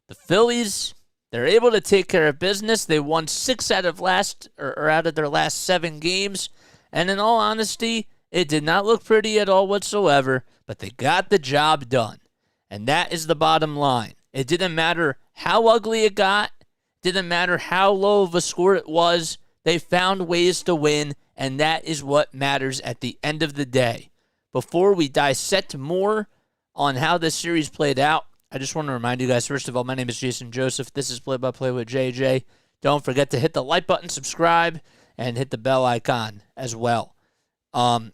The Phillies, they're able to take care of business. They won 6 out of their last 7 games. And in all honesty, it did not look pretty at all whatsoever, but they got the job done. And that is the bottom line. It didn't matter how ugly it got. Didn't matter how low of a score it was. They found ways to win, and that is what matters at the end of the day. Before we dissect more on how this series played out, I just want to remind you guys, first of all, my name is Jason Joseph. This is Play-by-Play with JJ. Don't forget to hit the like button, subscribe, and hit the bell icon as well. And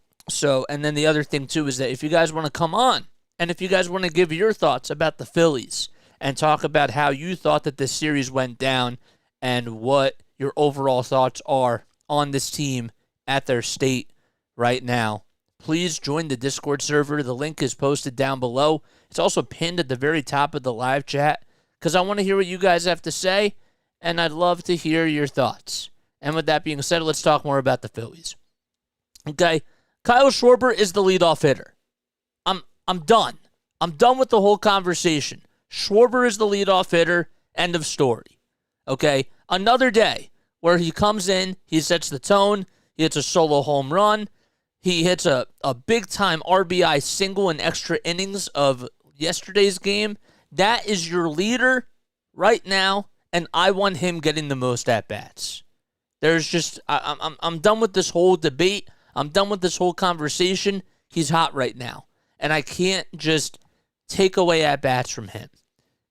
then the other thing, too, is that if you guys want to come on, and if you guys want to give your thoughts about the Phillies and talk about how you thought that this series went down and what your overall thoughts are on this team at their state right now, please join the Discord server. The link is posted down below. It's also pinned at the very top of the live chat because I want to hear what you guys have to say, and I'd love to hear your thoughts. And with that being said, let's talk more about the Phillies. Okay, Kyle Schwarber is the leadoff hitter. I'm done. I'm done with the whole conversation. Schwarber is the leadoff hitter. End of story. Okay, another day where he comes in, he sets the tone, he hits a solo home run, he hits a big-time RBI single in extra innings of yesterday's game. That is your leader right now, and I want him getting the most at-bats. There's just, I'm done with this whole debate. I'm done with this whole conversation. He's hot right now, and I can't just take away at-bats from him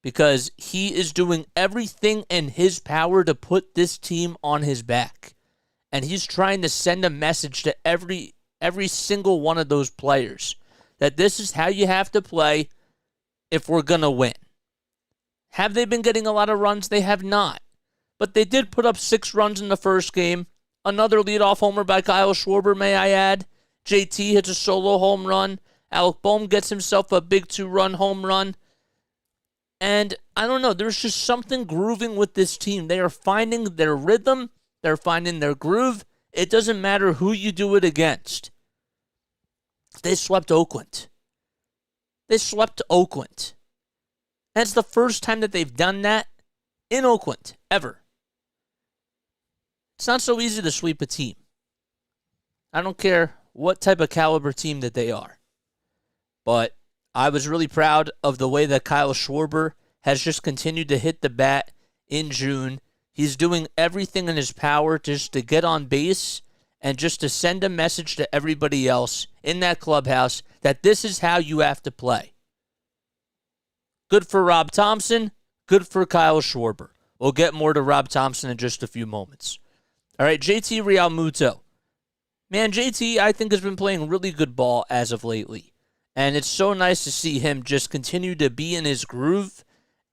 because he is doing everything in his power to put this team on his back, and he's trying to send a message to every single one of those players that this is how you have to play if we're going to win. Have they been getting a lot of runs? They have not. But they did put up 6 runs in the first game. Another leadoff homer by Kyle Schwarber, may I add. JT hits a solo home run. Alec Boehm gets himself a big 2-run home run. And I don't know, there's just something grooving with this team. They are finding their rhythm. They're finding their groove. It doesn't matter who you do it against. They swept Oakland. And it's the first time that they've done that in Oakland, ever. It's not so easy to sweep a team. I don't care what type of caliber team that they are. But I was really proud of the way that Kyle Schwarber has just continued to hit the bat in June. He's doing everything in his power just to get on base and just to send a message to everybody else in that clubhouse that this is how you have to play. Good for Rob Thompson. Good for Kyle Schwarber. We'll get more to Rob Thompson in just a few moments. All right, JT Realmuto. Man, JT, I think, has been playing really good ball as of lately. And it's so nice to see him just continue to be in his groove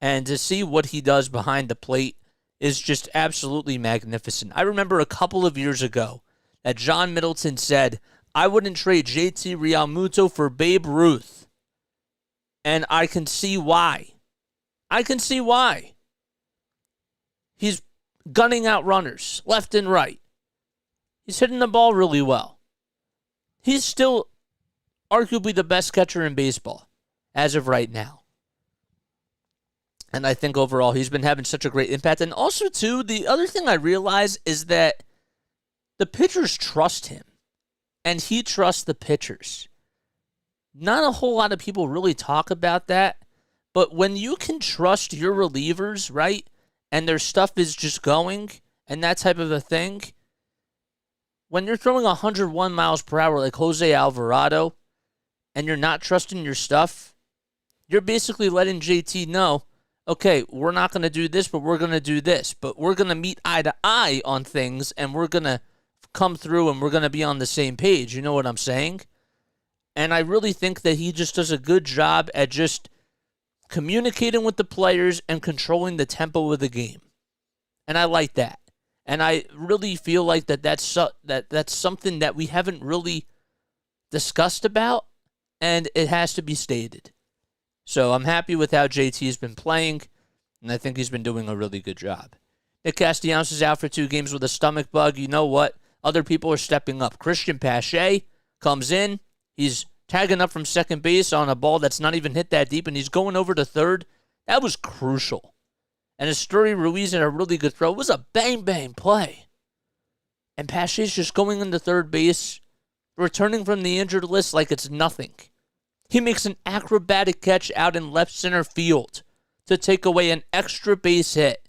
and to see what he does behind the plate is just absolutely magnificent. I remember a couple of years ago that John Middleton said, I wouldn't trade JT Realmuto for Babe Ruth. And I can see why. He's gunning out runners left and right. He's hitting the ball really well. He's still arguably the best catcher in baseball as of right now. And I think overall he's been having such a great impact. And also, too, the other thing I realize is that the pitchers trust him. And he trusts the pitchers. Not a whole lot of people really talk about that. But when you can trust your relievers, right, and their stuff is just going, and that type of a thing, when you're throwing 101 miles per hour like Jose Alvarado, and you're not trusting your stuff, you're basically letting JT know, okay, we're not going to do this, but we're going to do this. But we're going to meet eye to eye on things, and we're going to come through, and we're going to be on the same page. You know what I'm saying? And I really think that he just does a good job at just communicating with the players and controlling the tempo of the game. And I like that. And I really feel like that's something that we haven't really discussed about, and it has to be stated. So I'm happy with how JT has been playing, and I think he's been doing a really good job. Nick Castellanos is out for 2 games with a stomach bug. You know what? Other people are stepping up. Christian Pache comes in. He's tagging up from second base on a ball that's not even hit that deep, and he's going over to third. That was crucial. And Asturi Ruiz in a really good throw. It was a bang-bang play. And Pache's just going into third base, returning from the injured list like it's nothing. He makes an acrobatic catch out in left center field to take away an extra base hit.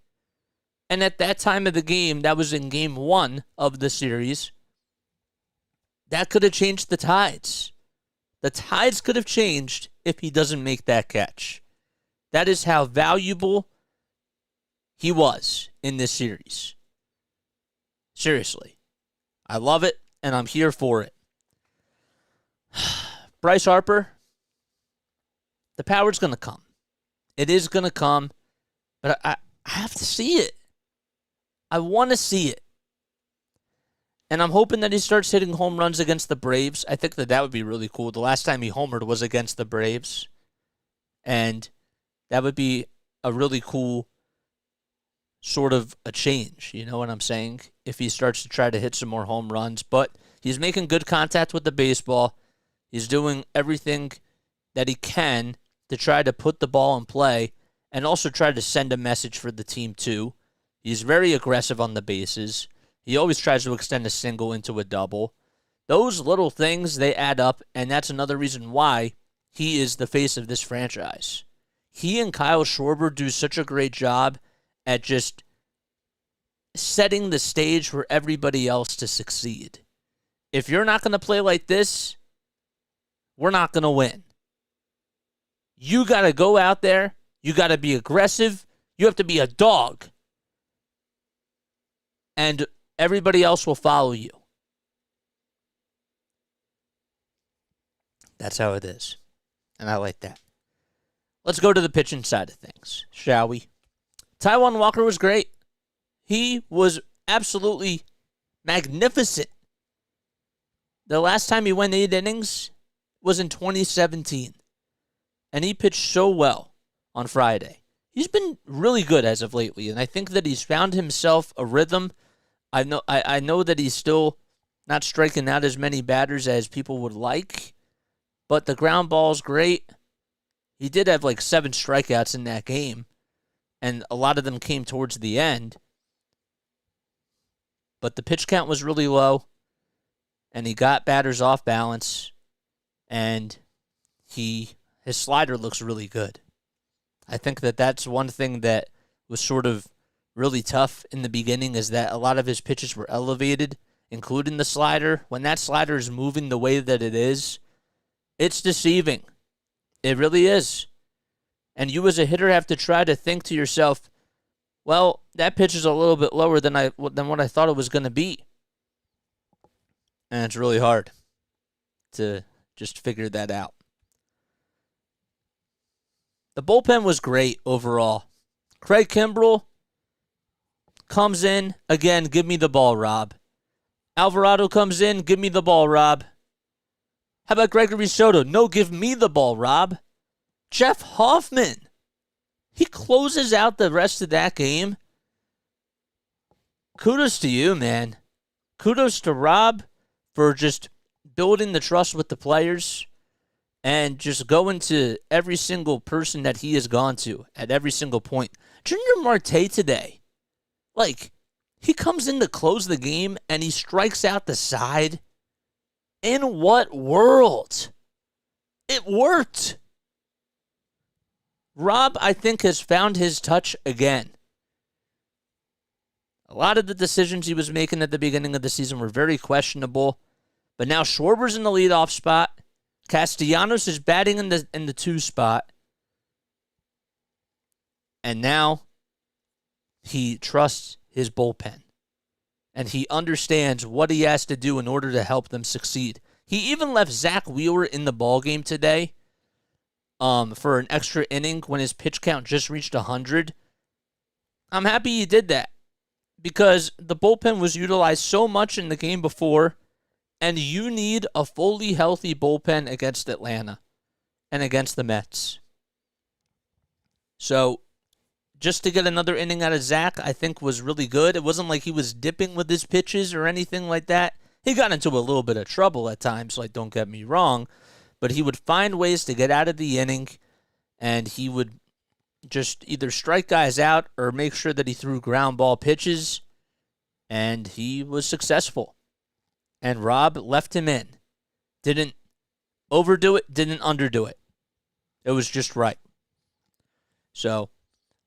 And at that time of the game, that was in game 1 of the series, that could have changed the tides. The tides could have changed if he doesn't make that catch. That is how valuable he was in this series. Seriously. I love it, and I'm here for it. Bryce Harper, the power's going to come. It is going to come, but I have to see it. I want to see it. And I'm hoping that he starts hitting home runs against the Braves. I think that would be really cool. The last time he homered was against the Braves. And that would be a really cool sort of a change. You know what I'm saying? If he starts to try to hit some more home runs. But he's making good contact with the baseball. He's doing everything that he can to try to put the ball in play and also try to send a message for the team too. He's very aggressive on the bases. He always tries to extend a single into a double. Those little things, they add up, and that's another reason why he is the face of this franchise. He and Kyle Schwarber do such a great job at just setting the stage for everybody else to succeed. If you're not going to play like this, we're not going to win. You got to go out there. You got to be aggressive. You have to be a dog. And everybody else will follow you. That's how it is. And I like that. Let's go to the pitching side of things, shall we? Taijuan Walker was great. He was absolutely magnificent. The last time he went 8 innings was in 2017. And he pitched so well on Friday. He's been really good as of lately, and I think that he's found himself a rhythm. I know that he's still not striking out as many batters as people would like, but the ground ball's great. He did have like 7 strikeouts in that game, and a lot of them came towards the end. But the pitch count was really low, and he got batters off balance, and his slider looks really good. I think that that's one thing that was sort of really tough in the beginning, is that a lot of his pitches were elevated, including the slider. When that slider is moving the way that it is, it's deceiving. It really is. And you as a hitter have to try to think to yourself, well, that pitch is a little bit lower than what I thought it was going to be. And it's really hard to just figure that out. The bullpen was great overall. Craig Kimbrell comes in. Again, give me the ball, Rob. Alvarado comes in. Give me the ball, Rob. How about Gregory Soto? No, give me the ball, Rob. Jeff Hoffman. He closes out the rest of that game. Kudos to you, man. Kudos to Rob for just building the trust with the players and just going to every single person that he has gone to at every single point. Junior Marte today, he comes in to close the game and he strikes out the side. In what world? It worked. Rob, I think, has found his touch again. A lot of the decisions he was making at the beginning of the season were very questionable, but now Schwarber's in the leadoff spot. Castellanos is batting in the 2 spot. And now he trusts his bullpen. And he understands what he has to do in order to help them succeed. He even left Zach Wheeler in the ballgame today for an extra inning when his pitch count just reached 100. I'm happy he did that because the bullpen was utilized so much in the game before, and you need a fully healthy bullpen against Atlanta and against the Mets. So just to get another inning out of Zach, I think was really good. It wasn't like he was dipping with his pitches or anything like that. He got into a little bit of trouble at times, don't get me wrong, but he would find ways to get out of the inning, and he would, just either strike guys out or make sure that he threw ground ball pitches, and he was successful. And Rob left him in. Didn't overdo it, didn't underdo it. It was just right. So,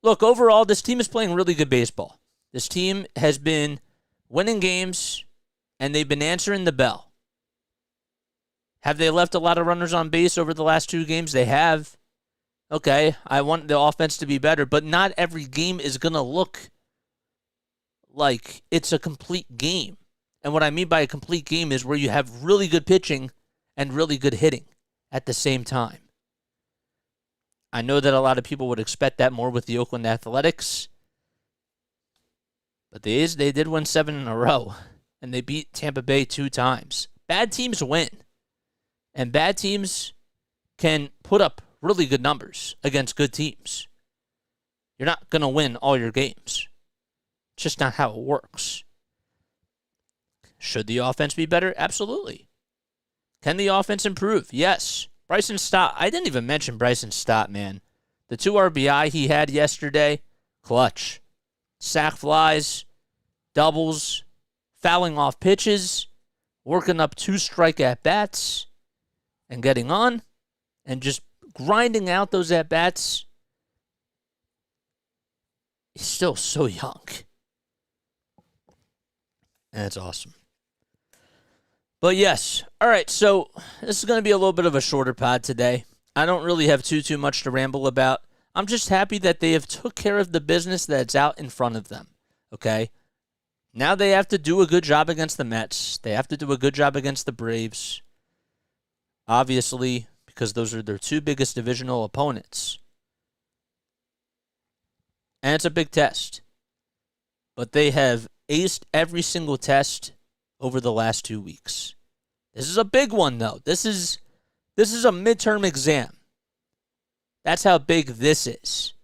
look, overall, this team is playing really good baseball. This team has been winning games, and they've been answering the bell. Have they left a lot of runners on base over the last 2 games? They have. Okay, I want the offense to be better, but not every game is going to look like it's a complete game. And what I mean by a complete game is where you have really good pitching and really good hitting at the same time. I know that a lot of people would expect that more with the Oakland Athletics, but they did win 7 in a row, and they beat Tampa Bay 2 times. Bad teams win, and bad teams can put up really good numbers against good teams. You're not going to win all your games. It's just not how it works. Should the offense be better? Absolutely. Can the offense improve? Yes. Bryson Stott, I didn't even mention Bryson Stott, man. The 2 RBI he had yesterday, clutch. Sack flies, doubles, fouling off pitches, working up 2 strike at-bats, and getting on, and just grinding out those at-bats. He's still so young. And it's awesome. But yes, all right, so this is going to be a little bit of a shorter pod today. I don't really have too much to ramble about. I'm just happy that they have took care of the business that's out in front of them, okay? Now they have to do a good job against the Mets. They have to do a good job against the Braves, obviously, because those are their 2 biggest divisional opponents. And it's a big test. But they have aced every single test over the last 2 weeks. This is a big one, though. This is a midterm exam. That's how big this is.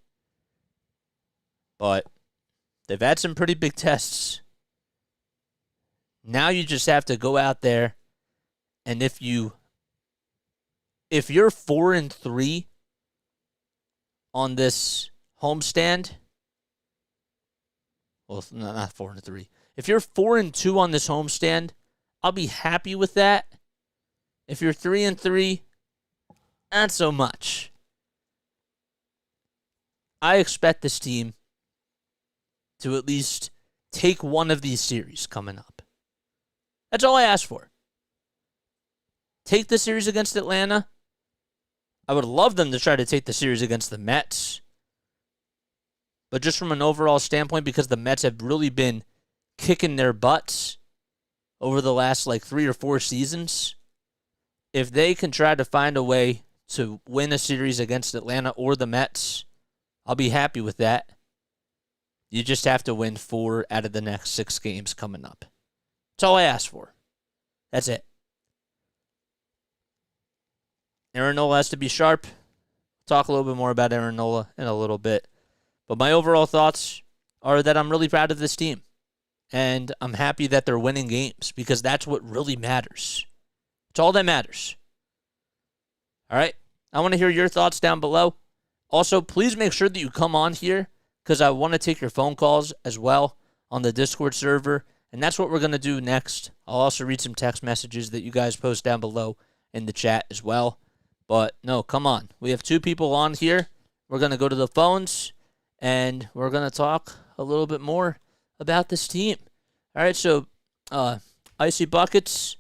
But they've had some pretty big tests. Now you just have to go out there, and if you're 4-3 on this homestand, well, not 4-3. If you're 4-2 on this homestand, I'll be happy with that. If you're 3-3, not so much. I expect this team to at least take one of these series coming up. That's all I ask for. Take the series against Atlanta. I would love them to try to take the series against the Mets. But just from an overall standpoint, because the Mets have really been kicking their butts over the last 3 or 4 seasons, if they can try to find a way to win a series against Atlanta or the Mets, I'll be happy with that. You just have to win 4 out of the next 6 games coming up. That's all I ask for. That's it. Aaron Nola has to be sharp. Talk a little bit more about Aaron Nola in a little bit. But my overall thoughts are that I'm really proud of this team. And I'm happy that they're winning games because that's what really matters. It's all that matters. All right? I want to hear your thoughts down below. Also, please make sure that you come on here because I want to take your phone calls as well on the Discord server. And that's what we're going to do next. I'll also read some text messages that you guys post down below in the chat as well. But no, come on. We have 2 people on here. We're going to go to the phones, and we're going to talk a little bit more about this team. All right, so Icy Buckets,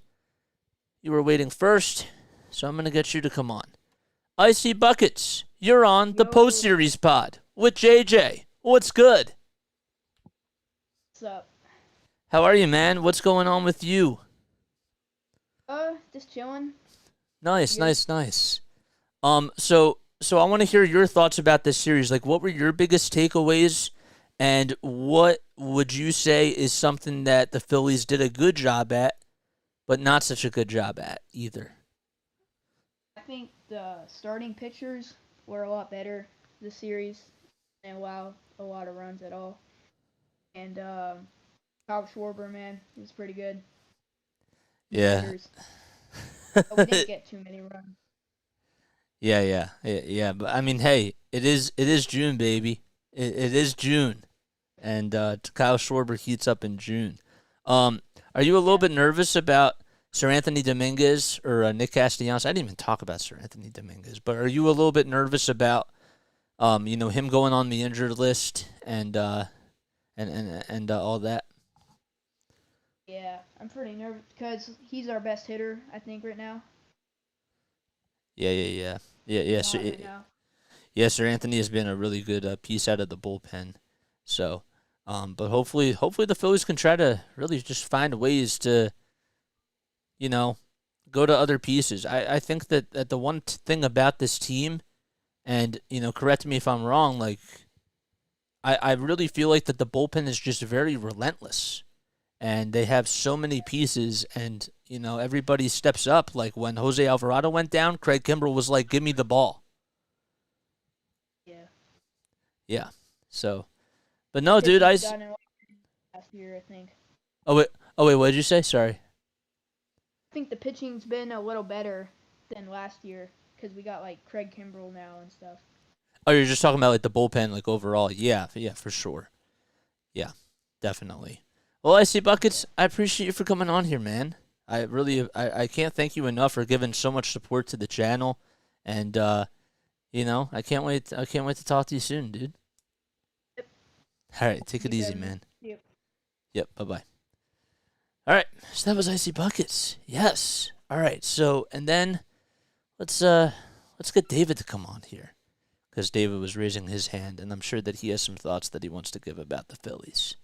you were waiting first, so I'm going to get you to come on. Icy Buckets, you're on the post-series pod with JJ. What's good? What's up? How are you, man? What's going on with you? Just chilling. Nice. So I want to hear your thoughts about this series. What were your biggest takeaways, and what would you say is something that the Phillies did a good job at, but not such a good job at either? I think the starting pitchers were a lot better this series and allowed a lot of runs at all. And Kyle Schwarber, man, he was pretty good. Yeah. But we didn't get too many runs. Yeah. But I mean, hey, it is June, baby. It is June, and Kyle Schwarber heats up in June. Um, are you a little Yeah. bit nervous about Sir Anthony Dominguez or Nick Castellanos? I didn't even talk about Sir Anthony Dominguez, but are you a little bit nervous about him going on the injured list and all that? Yeah, I'm pretty nervous because he's our best hitter, I think, right now. Yeah. He's So, hot right now. yeah, Sir Anthony has been a really good piece out of the bullpen. So, but hopefully the Phillies can try to really just find ways to, you know, go to other pieces. I think that the one thing about this team, and correct me if I'm wrong, like I really feel like that the bullpen is just very relentless, and they have so many pieces, and everybody steps up. Like when Jose Alvarado went down, Craig Kimbrell was like, "Give me the ball." Yeah. Yeah. So, but no, dude, Pitching's gotten a lot last year, I think. oh wait, what did you say? Sorry. I think the pitching's been a little better than last year because we got like Craig Kimbrell now and stuff. Oh, you're just talking about like the bullpen, like overall. Yeah, for sure. Yeah, definitely. Well, I see buckets. I appreciate you for coming on here, man. I can't thank you enough for giving so much support to the channel, and I can't wait to talk to you soon, dude. Yep. All right, take it You easy, guys. man. Yep. Yep. Bye bye. All right, so that was icy buckets. Yes. All right. So and then let's get David to come on here because David was raising his hand, and I'm sure that he has some thoughts that he wants to give about the Phillies.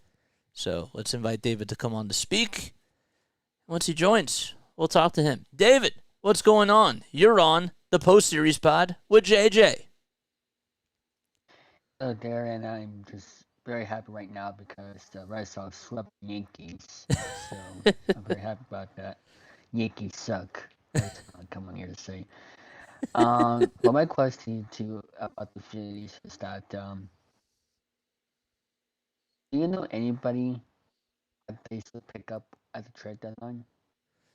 So let's invite David to come on to speak. Once he joins, we'll talk to him. David, what's going on? You're on the post series pod with JJ. Hello there, and I'm just very happy right now because the Red Sox swept the Yankees. So I'm very happy about that. Yankees suck. That's what I'm coming here to say. But my question to you about the Phillies is that do you know anybody that they should pick up at the trade deadline?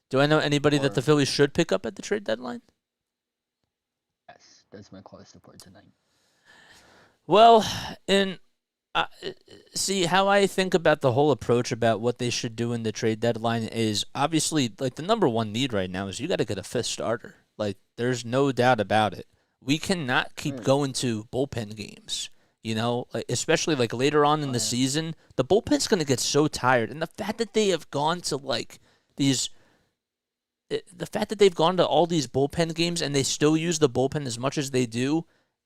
Do I know anybody that the Or Phillies should pick up at the trade deadline? yes, that's my question for tonight. Well, in uh, see how I think about the whole approach about what they should do in the trade deadline is obviously like the number one need right now is you got to get a fifth starter. Like there's no doubt about it. We cannot keep Right. going to bullpen games. Like, especially like later on in Oh the yeah. season, the bullpen's going to get so tired, and the fact that they have gone to like these the fact that they've gone to all these bullpen games and they still use the bullpen as much as they do,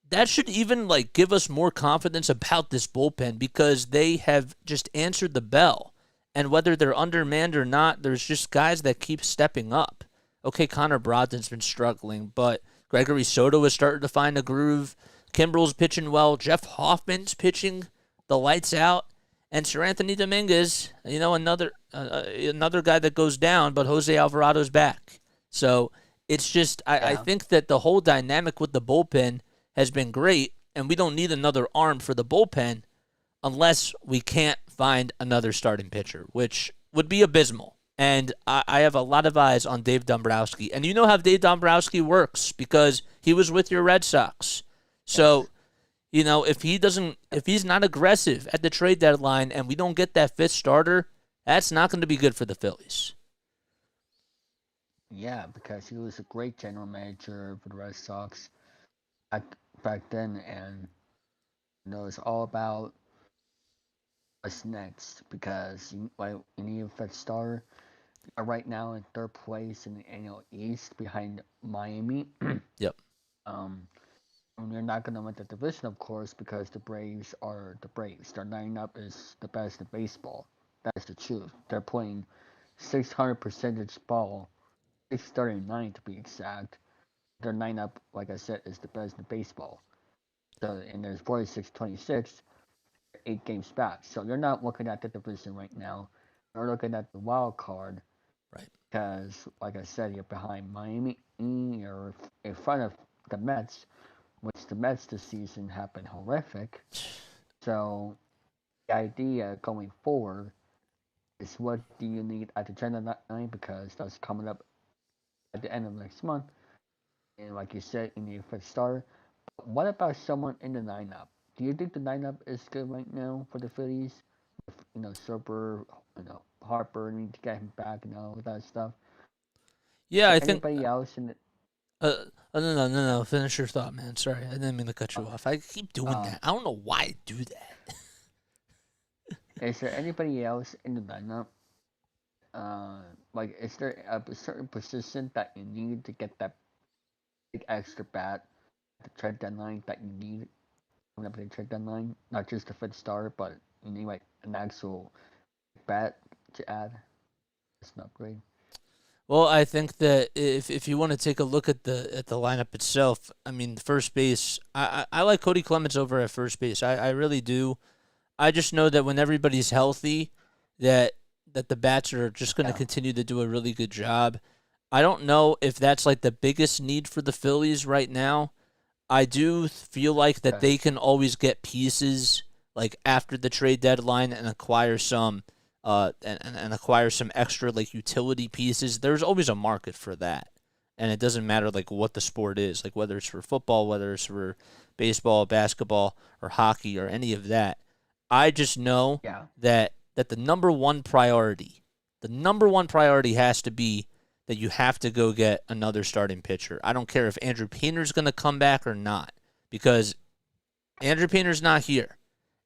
that should even like give us more confidence about this bullpen because they have just answered the bell. And whether they're undermanned or not, there's just guys that keep stepping up. Okay, Connor Brogdon's been struggling, but Gregory Soto is starting to find a groove. Kimbrel's pitching well. Jeff Hoffman's pitching the lights out. And Sir Anthony Dominguez, another guy that goes down, but Jose Alvarado's back. So it's just I Yeah. think that the whole dynamic with the bullpen has been great, and we don't need another arm for the bullpen unless we can't find another starting pitcher, which would be abysmal. And I have a lot of eyes on Dave Dombrowski, and you know how Dave Dombrowski works because he was with your Red Sox. Yes. So if he's not aggressive at the trade deadline and we don't get that fifth starter, that's not going to be good for the Phillies. Yeah, because he was a great general manager for the Red Sox back back then, and it's all about what's next because you need a fifth starter. Are right now in third place in the NL East behind Miami. Yep. um, and you're not going to win the division, of course, because the Braves are the Braves. Their lineup is the best in baseball. That's the truth. They're playing 600 percentage ball, 639 to be exact. Their lineup, like I said, is the best in baseball. So, and there's 46-26, 8 games back. So you're not looking at the division right now. You're looking at the wild card Right. because, like I said, you're behind Miami. You're in front of the Mets, which the Mets this season have been horrific. So the idea going forward is what do you need at the trade deadline because that's coming up at the end of next month. and like you said, you need a fifth starter. But what about someone in the lineup? Do you think the lineup is good right now for the Phillies? Soper, Harper need to get him back and all that stuff. Is Yeah, there I think. anybody else in the No. Finish your thought, man. Sorry, I didn't mean to cut you off. I keep doing um, that. I don't know why I do that. is there anybody else in the lineup? Like, is there a certain position that you need to get that big extra bat at the trade deadline that you need coming up at the trade deadline? Not just a fifth starter, but you need like an actual bat to add. It's an upgrade. Well, I think that if you want to take a look at the lineup itself, I mean, first base. I like Cody Clemens over at first base. I really do. I just know that when everybody's healthy, that the bats are just going to Yeah. continue to do a really good job. I don't know if that's like the biggest need for the Phillies right now. I do feel like that Okay. they can always get pieces like after the trade deadline and acquire some and acquire some extra like utility pieces. There's always a market for that. And it doesn't matter like what the sport is, like whether it's for football, whether it's for baseball, basketball, or hockey or any of that. I just know Yeah. that the number one priority has to be that you have to go get another starting pitcher. I don't care if Andrew Painter's going to come back or not, because Andrew Painter's not here,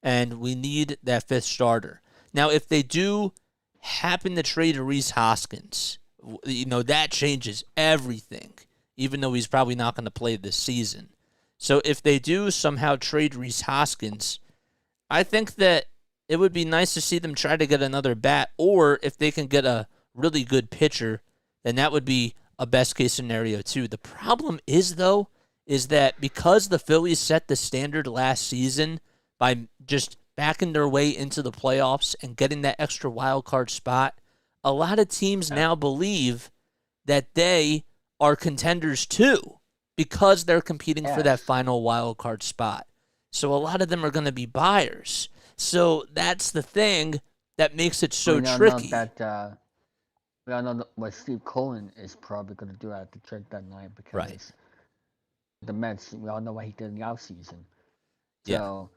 and we need that fifth starter. Now, if they do happen to trade Reese Hoskins, that changes everything, even though he's probably not going to play this season. So if they do somehow trade Reese Hoskins, I think that it would be nice to see them try to get another bat, or if they can get a really good pitcher, then that would be a best case scenario too. The problem is, though, is that because the Phillies set the standard last season by just backing their way into the playoffs and getting that extra wild card spot, a lot of teams now believe that they are contenders too because they're competing for that Yes. final wild card spot. So a lot of them are going to be buyers. So that's the thing that makes it so we now tricky. know that we all know what Steve Cohen is probably going to do at the trade deadline because Right. the Mets. We all know what he did in the offseason. Yeah. So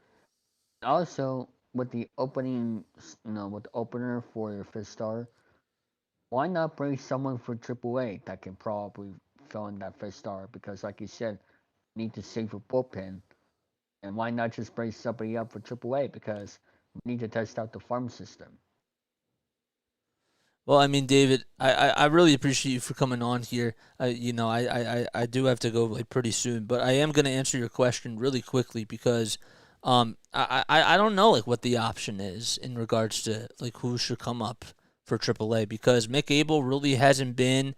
also with the opening, with the opener for your fifth star, why not bring someone for AAA that can probably fill in that fifth star? Because like you said, you need to save your bullpen, and why not just bring somebody up for AAA? Because we need to test out the farm system. Well, I mean, David, I really appreciate you for coming on here. I do have to go like pretty soon, but I am going to answer your question really quickly because I don't know like what the option is in regards to like who should come up for AAA because Mick Abel really hasn't been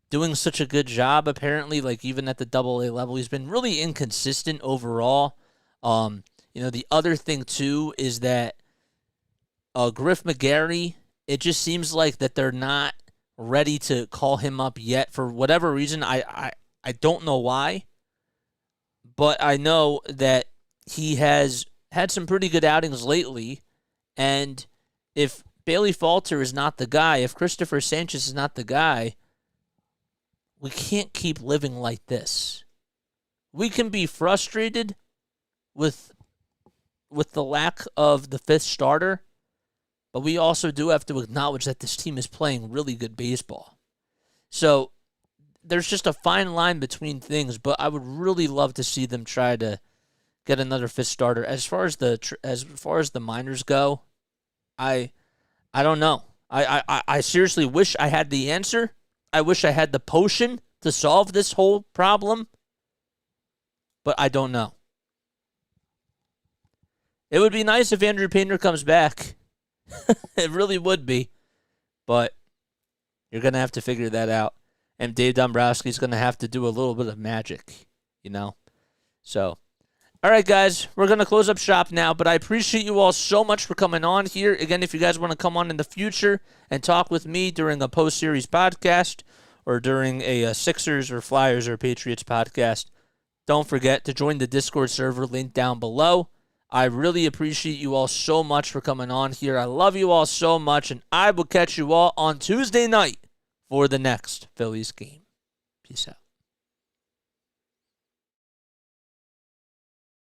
doing such a good job apparently, like even at the AA level. He's been really inconsistent overall. The other thing too is that Griff McGarry, it just seems like that they're not ready to call him up yet for whatever reason. I don't know why, but I know that he has had some pretty good outings lately, and if Bailey Falter is not the guy, if Christopher Sanchez is not the guy, we can't keep living like this. We can be frustrated with the lack of the fifth starter, but we also do have to acknowledge that this team is playing really good baseball. So there's just a fine line between things, but I would really love to see them try to get another fifth starter. As far as the minors go, I don't know. I seriously wish I had the answer. I wish I had the potion to solve this whole problem, but I don't know. It would be nice if Andrew Painter comes back. It really would be. But you're going to have to figure that out. And Dave Dombrowski's going to have to do a little bit of magic, So, all right, guys, we're going to close up shop now. But I appreciate you all so much for coming on here. Again, if you guys want to come on in the future and talk with me during a post-series podcast or during a Sixers or Flyers or Patriots podcast, don't forget to join the Discord server linked down below. I really appreciate you all so much for coming on here. I love you all so much, and I will catch you all on Tuesday night for the next Phillies game. Peace out.